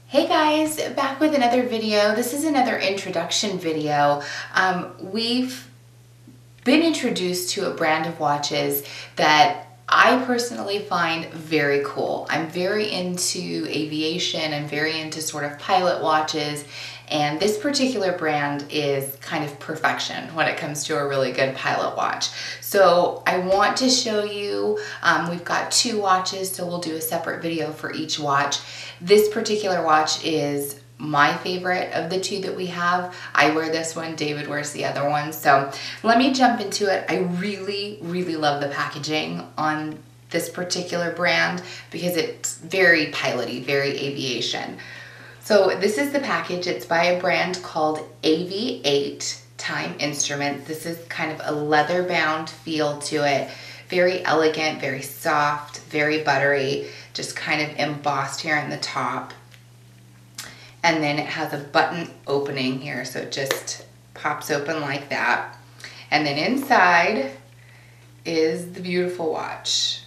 Hey guys, back with another video. This is another introduction video. We've been introduced to a brand of watches that I personally find very cool. I'm very into aviation, I'm very into sort of pilot watches, and this particular brand is kind of perfection when it comes to a really good pilot watch. So I want to show you, we've got two watches, so we'll do a separate video for each watch. This particular watch is my favorite of the two that we have. I wear this one, David wears the other one. So let me jump into it. I really love the packaging on this particular brand because it's very piloty, very aviation. So this is the package. It's by a brand called AVI-8 Time Instrument. This is kind of a leather bound feel to it. Very elegant, very soft, very buttery, just kind of embossed here on the top. And then it has a button opening here, so it just pops open like that. And then inside is the beautiful watch.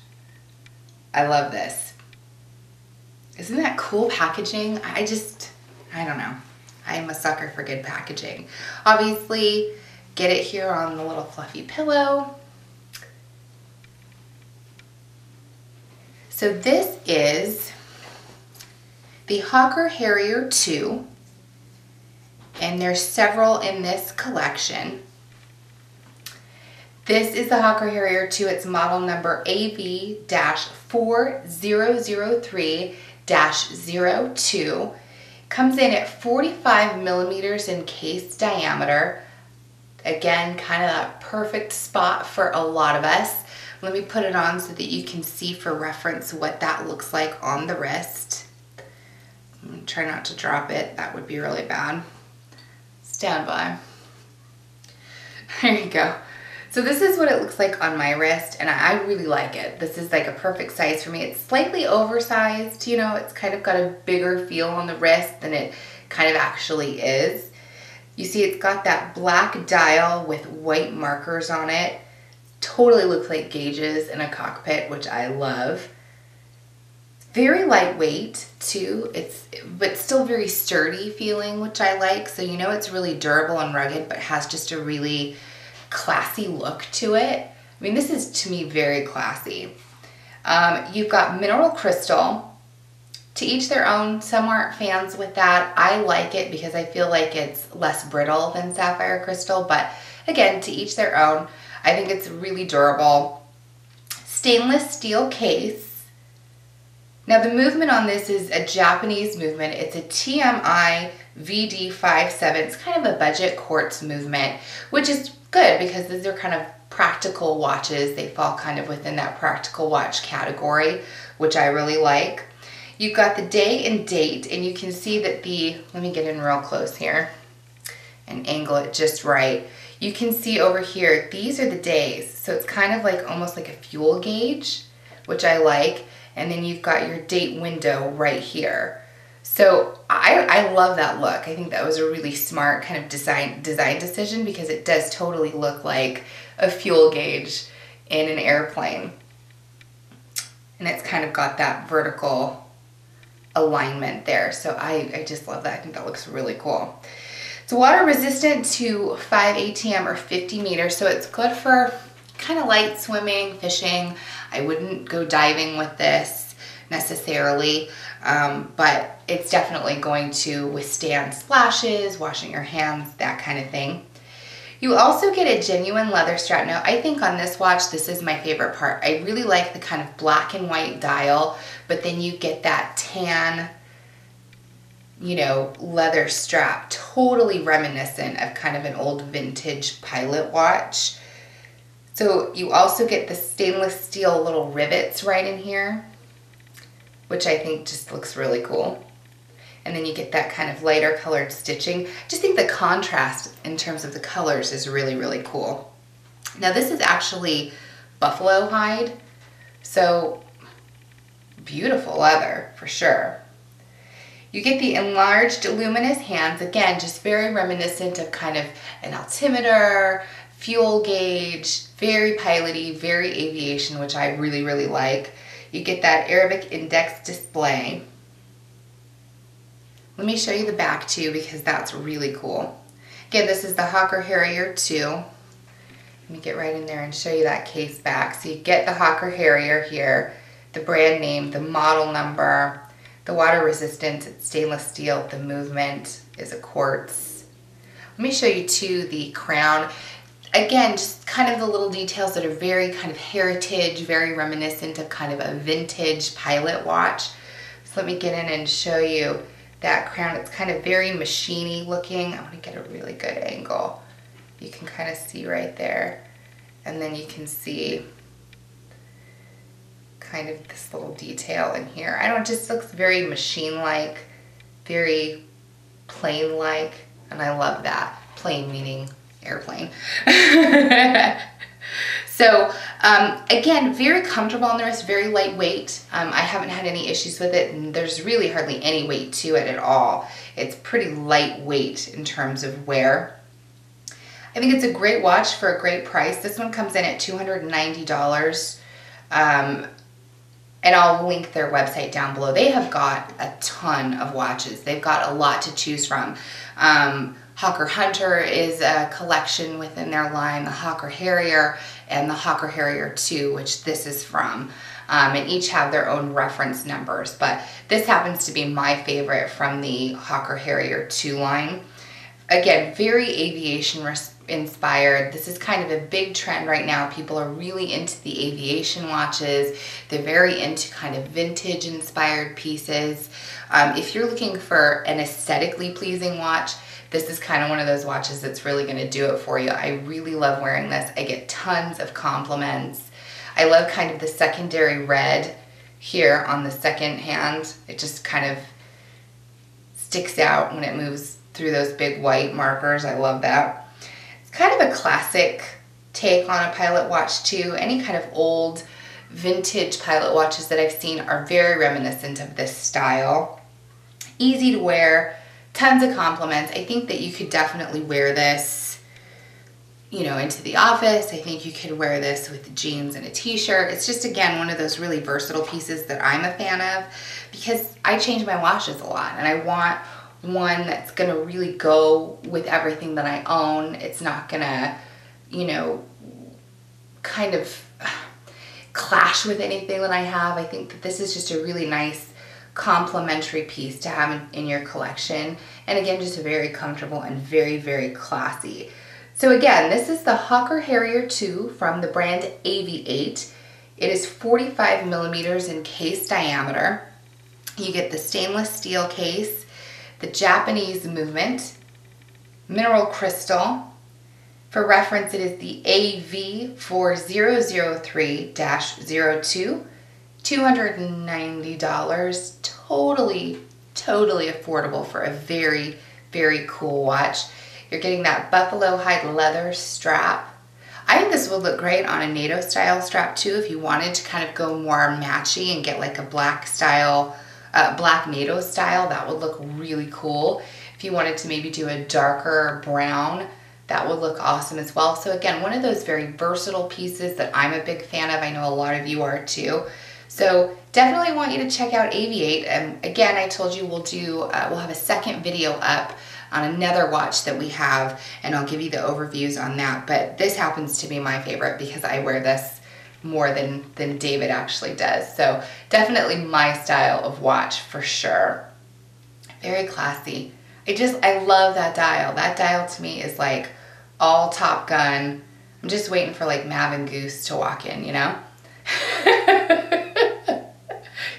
I love this. Isn't that cool packaging? I don't know. I'm a sucker for good packaging. Obviously, get it here on the little fluffy pillow. So this is the Hawker Harrier II, and there's several in this collection. This is the Hawker Harrier II. It's model number AV-4003-02. Comes in at 45 millimeters in case diameter. Again, kind of that perfect spot for a lot of us. Let me put it on so that you can see for reference what that looks like on the wrist. Try not to drop it, that would be really bad. Stand by. There you go. So this is what it looks like on my wrist, and I really like it. This is like a perfect size for me. It's slightly oversized, you know, it's kind of got a bigger feel on the wrist than it kind of actually is. You see it's got that black dial with white markers on it. Totally looks like gauges in a cockpit, which I love. Very lightweight too, but still very sturdy feeling, which I like. So you know it's really durable and rugged, but has just a really classy look to it. I mean, this is to me very classy. You've got mineral crystal. To each their own. Some aren't fans with that. I like it because I feel like it's less brittle than sapphire crystal, but again, to each their own. I think it's really durable. Stainless steel case. Now the movement on this is a Japanese movement. It's a TMI VD57. It's kind of a budget quartz movement, which is good because these are kind of practical watches. They fall kind of within that practical watch category, which I really like. You've got the day and date, and you can see that let me get in real close here and angle it just right. You can see over here, these are the days. So it's kind of like almost like a fuel gauge, which I like. And then you've got your date window right here. So I love that look. I think that was a really smart kind of design decision because it does totally look like a fuel gauge in an airplane. And it's kind of got that vertical alignment there. So I just love that. I think that looks really cool. It's water resistant to 5 ATM or 50 meters. So it's good for kind of light swimming, fishing. I wouldn't go diving with this necessarily, but it's definitely going to withstand splashes, washing your hands, that kind of thing. You also get a genuine leather strap. Now, I think on this watch, this is my favorite part. I really like the kind of black and white dial, but then you get that tan, you know, leather strap, totally reminiscent of kind of an old vintage pilot watch. So you also get the stainless steel little rivets right in here, which I think just looks really cool. And then you get that kind of lighter colored stitching. I just think the contrast in terms of the colors is really cool. Now this is actually buffalo hide, so beautiful leather for sure. You get the enlarged luminous hands, again, just very reminiscent of kind of an altimeter, fuel gauge, very piloty, very aviation, which I really like. You get that Arabic index display. Let me show you the back too, because that's really cool. Again, this is the Hawker Harrier II. Let me get right in there and show you that case back. So you get the Hawker Harrier here, the brand name, the model number, the water resistance, it's stainless steel, the movement is a quartz. Let me show you too the crown. Again, just kind of the little details that are very kind of heritage, very reminiscent of kind of a vintage pilot watch. So let me get in and show you that crown. It's kind of very machiny looking. I'm gonna get a really good angle. You can kind of see right there. And then you can see kind of this little detail in here. I don't know, it just looks very machine-like, very plane-like, and I love that. Plane meaning airplane. So again, very comfortable on the wrist, very lightweight. I haven't had any issues with it, and there's really hardly any weight to it at all. It's pretty lightweight in terms of wear. I think it's a great watch for a great price. This one comes in at $290. And I'll link their website down below. They have got a ton of watches. They've got a lot to choose from. Hawker Hunter is a collection within their line, the Hawker Harrier and the Hawker Harrier II, which this is from. And each have their own reference numbers, but this happens to be my favorite from the Hawker Harrier II line. Again, very aviation inspired. This is kind of a big trend right now. People are really into the aviation watches. They're very into kind of vintage inspired pieces. If you're looking for an aesthetically pleasing watch, this is kind of one of those watches that's really going to do it for you. I really love wearing this. I get tons of compliments. I love kind of the secondary red here on the second hand. It just kind of sticks out when it moves through those big white markers. I love that. It's kind of a classic take on a pilot watch too. Any kind of old vintage pilot watches that I've seen are very reminiscent of this style. Easy to wear, tons of compliments. I think that you could definitely wear this, you know, into the office. I think you could wear this with jeans and a t-shirt. It's just, again, one of those really versatile pieces that I'm a fan of because I change my watches a lot and I want one that's gonna really go with everything that I own. It's not gonna, you know, kind of clash with anything that I have. I think that this is just a really nice complementary piece to have in your collection. And again, just very comfortable and very, very classy. So again, this is the Hawker Harrier II from the brand AVI-8. It is 45 millimeters in case diameter. You get the stainless steel case, the Japanese movement, mineral crystal. For reference, it is the AV-4003-02, $290. Totally affordable for a very, very cool watch. You're getting that buffalo hide leather strap. I think this would look great on a NATO style strap too if you wanted to kind of go more matchy and get like a black style, black NATO style. That would look really cool. If you wanted to maybe do a darker brown, that would look awesome as well. So again, one of those very versatile pieces that I'm a big fan of. I know a lot of you are too. So definitely want you to check out AVI-8. And again, I told you we'll have a second video up on another watch that we have, and I'll give you the overviews on that. But this happens to be my favorite because I wear this more than David actually does. So definitely my style of watch for sure. Very classy. I love that dial. That dial to me is like all Top Gun. I'm just waiting for like Mav and Goose to walk in, you know?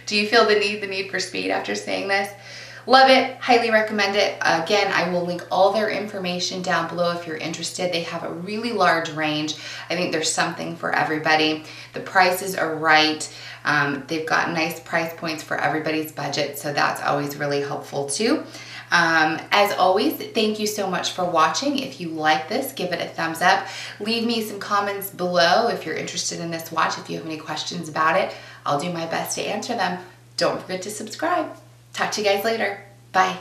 Do you feel the need for speed after saying this? Love it, highly recommend it. Again, I will link all their information down below if you're interested. They have a really large range. I think there's something for everybody. The prices are right. They've got nice price points for everybody's budget, so that's always really helpful too. As always, thank you so much for watching. If you like this, give it a thumbs up. Leave me some comments below if you're interested in this watch. If you have any questions about it, I'll do my best to answer them. Don't forget to subscribe. Talk to you guys later. Bye.